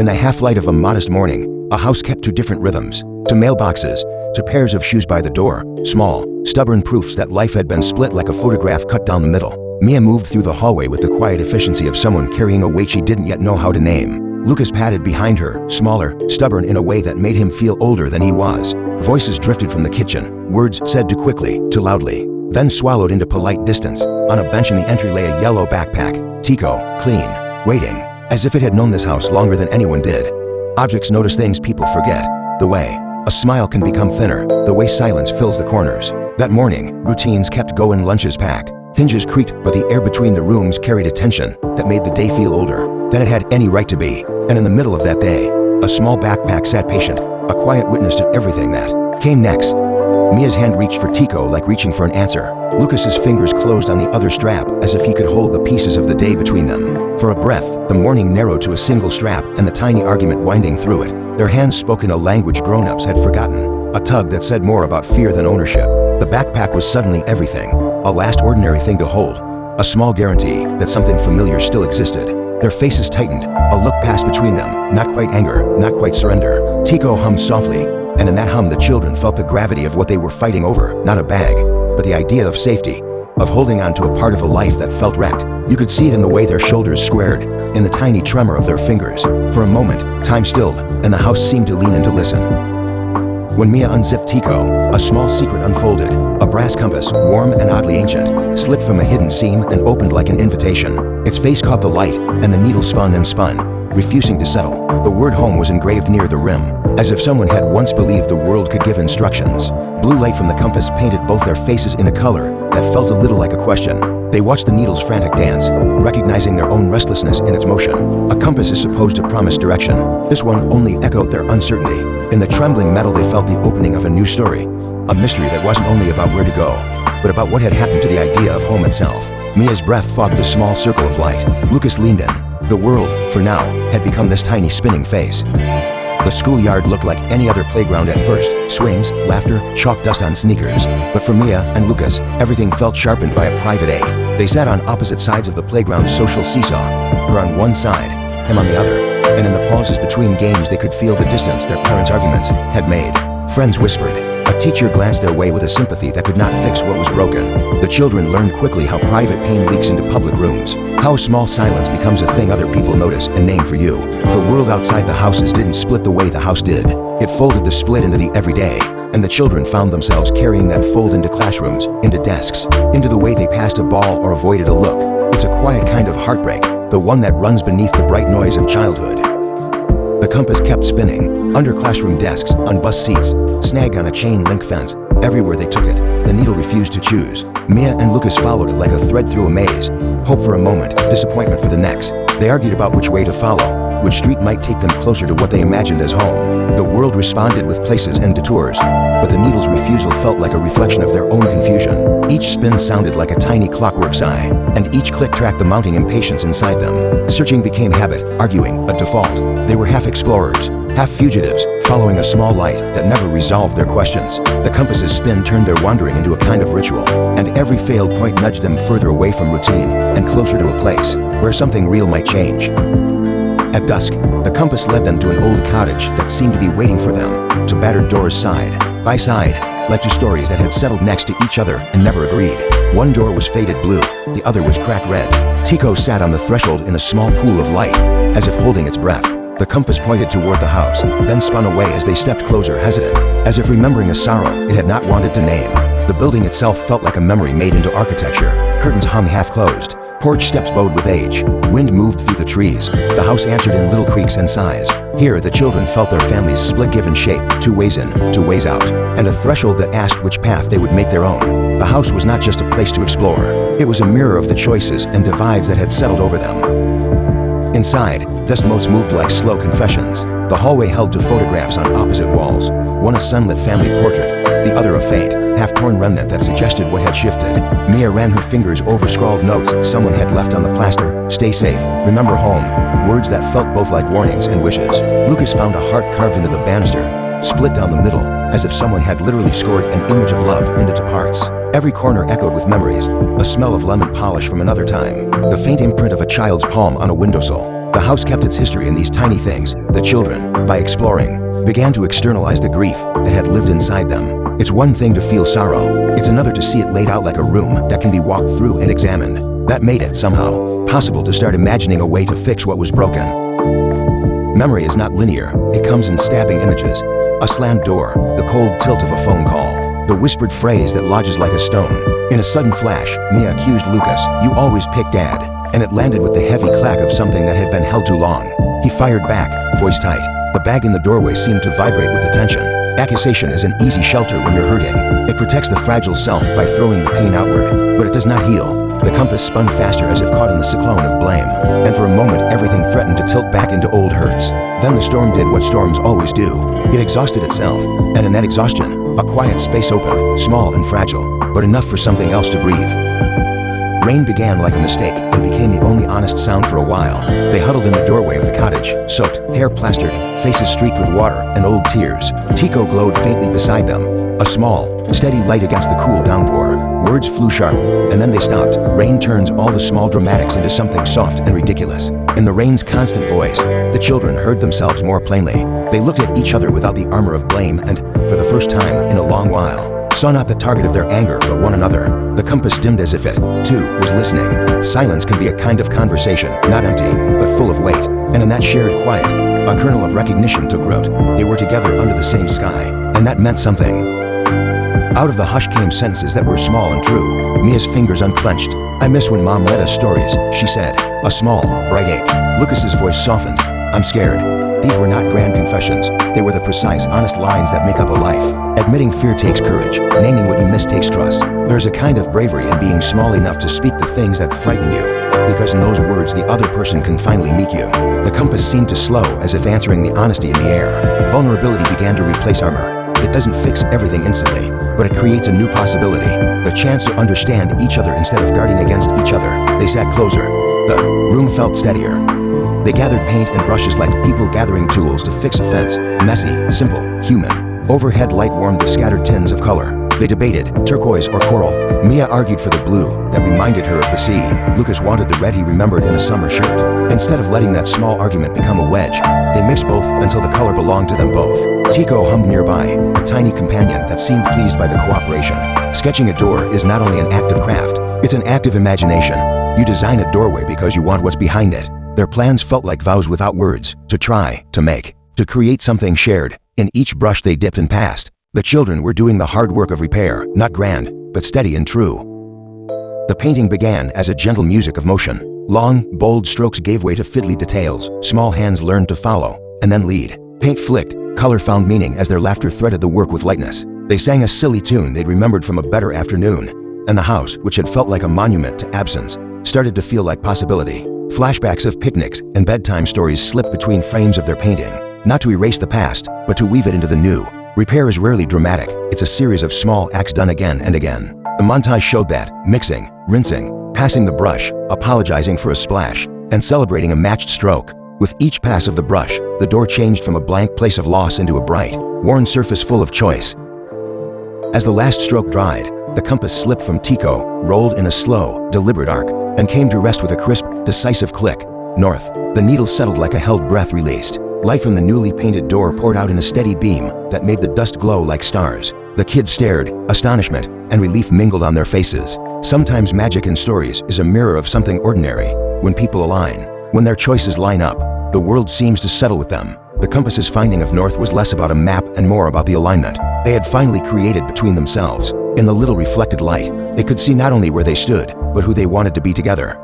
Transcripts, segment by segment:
In the half-light of a modest morning, a house kept two different rhythms, to mailboxes, to pairs of shoes by the door, small, stubborn proofs that life had been split like a photograph cut down the middle. Mia moved through the hallway with the quiet efficiency of someone carrying a weight she didn't yet know how to name. Lucas padded behind her, smaller, stubborn in a way that made him feel older than he was. Voices drifted from the kitchen, words said too quickly, too loudly, then swallowed into polite distance. On a bench in the entry lay a yellow backpack, Tiko, clean, waiting, as if it had known this house longer than anyone did. Objects notice things people forget, the way a smile can become thinner, the way silence fills the corners. That morning, routines kept going, lunches packed. Hinges creaked, but the air between the rooms carried a tension that made the day feel older than it had any right to be. And in the middle of that day, a small backpack sat patient, a quiet witness to everything that came next. Mia's hand reached for Tiko like reaching for an answer. Lucas's fingers closed on the other strap as if he could hold the pieces of the day between them. For a breath, the morning narrowed to a single strap and the tiny argument winding through it. Their hands spoke in a language grown-ups had forgotten, a tug that said more about fear than ownership. The backpack was suddenly everything, a last ordinary thing to hold, a small guarantee that something familiar still existed. Their faces tightened, a look passed between them, not quite anger, not quite surrender. Tiko hummed softly, and in that hum the children felt the gravity of what they were fighting over, not a bag, but the idea of safety, of holding on to a part of a life that felt wrecked. You could see it in the way their shoulders squared, in the tiny tremor of their fingers. For a moment, time stilled, and the house seemed to lean in to listen. When Mia unzipped Tiko, a small secret unfolded. A brass compass, warm and oddly ancient, slipped from a hidden seam and opened like an invitation. Its face caught the light, and the needle spun and spun, refusing to settle. The word home was engraved near the rim, as if someone had once believed the world could give instructions. Blue light from the compass painted both their faces in a color that felt a little like a question. They watched the needle's frantic dance, recognizing their own restlessness in its motion. A compass is supposed to promise direction. This one only echoed their uncertainty. In the trembling metal they felt the opening of a new story, a mystery that wasn't only about where to go, but about what had happened to the idea of home itself. Mia's breath fogged the small circle of light. Lucas leaned in. The world, for now, had become this tiny spinning face. The schoolyard looked like any other playground at first. Swings, laughter, chalk dust on sneakers. But for Mia and Lucas, everything felt sharpened by a private ache. They sat on opposite sides of the playground's social seesaw. Her on one side, him on the other. And in the pauses between games they could feel the distance their parents' arguments had made. Friends whispered. A teacher glanced their way with a sympathy that could not fix what was broken. The children learned quickly how private pain leaks into public rooms, how small silence becomes a thing other people notice and name for you. The world outside the houses didn't split the way the house did. It folded the split into the everyday, and the children found themselves carrying that fold into classrooms, into desks, into the way they passed a ball or avoided a look. It's a quiet kind of heartbreak, the one that runs beneath the bright noise of childhood. The compass kept spinning, under classroom desks, on bus seats, snagged on a chain link fence. Everywhere they took it, the needle refused to choose. Mia and Lucas followed it like a thread through a maze. Hope for a moment, disappointment for the next. They argued about which way to follow, which street might take them closer to what they imagined as home. The world responded with places and detours, but the needle's refusal felt like a reflection of their own confusion. Each spin sounded like a tiny clockwork sigh, and each click tracked the mounting impatience inside them. Searching became habit, arguing a default. They were half explorers, half fugitives, following a small light that never resolved their questions. The compass's spin turned their wandering into a kind of ritual, and every failed point nudged them further away from routine and closer to a place where something real might change. At dusk, the compass led them to an old cottage that seemed to be waiting for them, to battered doors side by side, like two stories that had settled next to each other and never agreed. One door was faded blue, the other was cracked red. Tiko sat on the threshold in a small pool of light, as if holding its breath. The compass pointed toward the house, then spun away as they stepped closer, hesitant, as if remembering a sorrow it had not wanted to name. The building itself felt like a memory made into architecture. Curtains hung half-closed. Porch steps bowed with age. Wind moved through the trees. The house answered in little creaks and sighs. Here, the children felt their families split given shape, two ways in, two ways out, and a threshold that asked which path they would make their own. The house was not just a place to explore. It was a mirror of the choices and divides that had settled over them. Inside, dust motes moved like slow confessions. The hallway held to photographs on opposite walls, one a sunlit family portrait, the other a faint, half-torn remnant that suggested what had shifted. Mia ran her fingers over scrawled notes someone had left on the plaster. Stay safe, remember home, words that felt both like warnings and wishes. Lucas found a heart carved into the banister, split down the middle, as if someone had literally scored an image of love into two parts. Every corner echoed with memories, a smell of lemon polish from another time, the faint imprint of a child's palm on a windowsill. The house kept its history in these tiny things. The children, by exploring, began to externalize the grief that had lived inside them. It's one thing to feel sorrow. It's another to see it laid out like a room that can be walked through and examined. That made it, somehow, possible to start imagining a way to fix what was broken. Memory is not linear. It comes in stabbing images. A slammed door, the cold tilt of a phone call, the whispered phrase that lodges like a stone. In a sudden flash, Mia accused Lucas, "You always pick Dad," and it landed with the heavy clack of something that had been held too long. He fired back, voice tight. The bag in the doorway seemed to vibrate with the tension. Accusation is an easy shelter when you're hurting. It protects the fragile self by throwing the pain outward, but it does not heal. The compass spun faster as if caught in the cyclone of blame, and for a moment everything threatened to tilt back into old hurts. Then the storm did what storms always do. It exhausted itself, and in that exhaustion, a quiet space opened, small and fragile, but enough for something else to breathe. Rain began like a mistake and became the only honest sound for a while. They huddled in the doorway of the cottage, soaked, hair plastered, faces streaked with water and old tears. Tiko glowed faintly beside them, a small, steady light against the cool downpour. Words flew sharp, and then they stopped. Rain turns all the small dramatics into something soft and ridiculous. In the rain's constant voice, the children heard themselves more plainly. They looked at each other without the armor of blame and, for the first time in a long while, saw not the target of their anger but one another. The compass dimmed as if it, too, was listening. Silence can be a kind of conversation, not empty, but full of weight. And in that shared quiet, a kernel of recognition took root. They were together under the same sky, and that meant something. Out of the hush came sentences that were small and true. Mia's fingers unclenched. "I miss when Mom read us stories," she said. A small, bright ache. Lucas's voice softened. "I'm scared." These were not grand confessions. They were the precise, honest lines that make up a life. Admitting fear takes courage. Naming what you miss takes trust. There's a kind of bravery in being small enough to speak the things that frighten you, because in those words the other person can finally meet you. The compass seemed to slow, as if answering the honesty in the air. Vulnerability began to replace armor. It doesn't fix everything instantly, but it creates a new possibility. The chance to understand each other instead of guarding against each other. They sat closer. The room felt steadier. They gathered paint and brushes like people gathering tools to fix a fence. Messy, simple, human. Overhead light warmed the scattered tints of color. They debated, turquoise or coral. Mia argued for the blue that reminded her of the sea. Lucas wanted the red he remembered in a summer shirt. Instead of letting that small argument become a wedge, they mixed both until the color belonged to them both. Tiko hummed nearby, a tiny companion that seemed pleased by the cooperation. Sketching a door is not only an act of craft, it's an act of imagination. You design a doorway because you want what's behind it. Their plans felt like vows without words, to try, to make, to create something shared. In each brush they dipped and passed. The children were doing the hard work of repair, not grand, but steady and true. The painting began as a gentle music of motion. Long, bold strokes gave way to fiddly details. Small hands learned to follow, and then lead. Paint flicked, color found meaning as their laughter threaded the work with lightness. They sang a silly tune they'd remembered from a better afternoon, and the house, which had felt like a monument to absence, started to feel like possibility. Flashbacks of picnics and bedtime stories slipped between frames of their painting, not to erase the past, but to weave it into the new. Repair is rarely dramatic. It's a series of small acts done again and again. The montage showed that, mixing, rinsing, passing the brush, apologizing for a splash, and celebrating a matched stroke. With each pass of the brush, the door changed from a blank place of loss into a bright, worn surface full of choice. As the last stroke dried, the compass slipped from Tiko, rolled in a slow, deliberate arc, and came to rest with a crisp, decisive click. North. The needle settled like a held breath released. Light from the newly painted door poured out in a steady beam that made the dust glow like stars. The kids stared, astonishment and relief mingled on their faces. Sometimes magic in stories is a mirror of something ordinary. When people align, when their choices line up, the world seems to settle with them. The compass's finding of north was less about a map and more about the alignment they had finally created between themselves. In the little reflected light, they could see not only where they stood, but who they wanted to be together.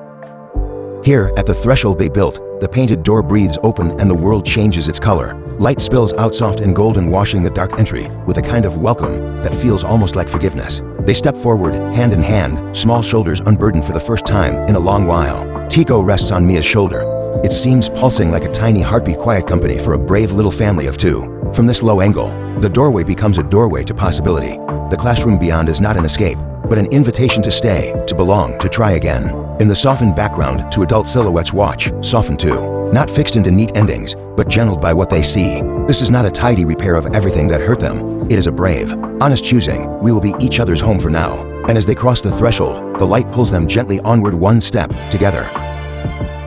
Here, at the threshold they built, the painted door breathes open and the world changes its color. Light spills out soft and golden, washing the dark entry with a kind of welcome that feels almost like forgiveness. They step forward, hand in hand, small shoulders unburdened for the first time in a long while. Tiko rests on Mia's shoulder. It seems pulsing like a tiny heartbeat, quiet company for a brave little family of two. From this low angle, the doorway becomes a doorway to possibility. The classroom beyond is not an escape, but an invitation to stay, to belong, to try again. In the softened background, two adult silhouettes watch, softened too. Not fixed into neat endings, but gentled by what they see. This is not a tidy repair of everything that hurt them. It is a brave, honest choosing. We will be each other's home for now. And as they cross the threshold, the light pulls them gently onward, one step, together.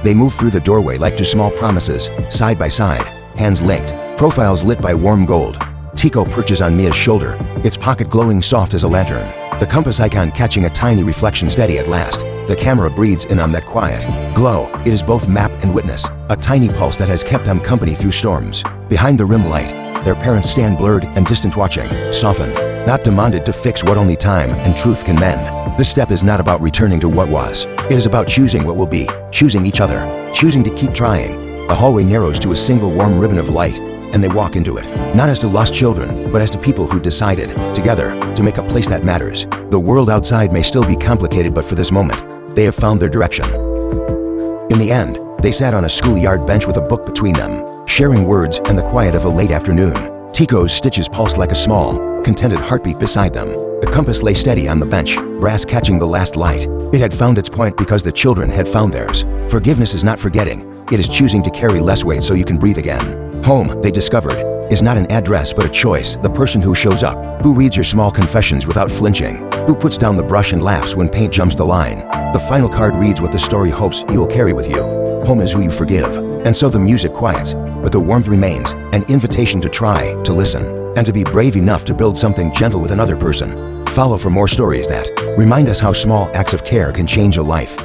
They move through the doorway like two small promises, side by side, hands linked, profiles lit by warm gold. Tiko perches on Mia's shoulder, its pocket glowing soft as a lantern, the compass icon catching a tiny reflection steady at last. The camera breathes in on that quiet glow. It is both map and witness, a tiny pulse that has kept them company through storms. Behind the rim light, their parents stand blurred and distant watching, softened, not demanded to fix what only time and truth can mend. This step is not about returning to what was. It is about choosing what will be, choosing each other, choosing to keep trying. The hallway narrows to a single warm ribbon of light, and they walk into it, not as to lost children, but as to people who decided, together, to make a place that matters. The world outside may still be complicated, but for this moment, they have found their direction. In the end, they sat on a schoolyard bench with a book between them, sharing words and the quiet of a late afternoon. Tiko's stitches pulsed like a small, contented heartbeat beside them. The compass lay steady on the bench, brass catching the last light. It had found its point because the children had found theirs. Forgiveness is not forgetting. It is choosing to carry less weight so you can breathe again. Home, they discovered, is not an address but a choice. The person who shows up, who reads your small confessions without flinching, who puts down the brush and laughs when paint jumps the line. The final card reads what the story hopes you will carry with you. Home is who you forgive. And so the music quiets, but the warmth remains, an invitation to try, to listen, and to be brave enough to build something gentle with another person. Follow for more stories that remind us how small acts of care can change a life.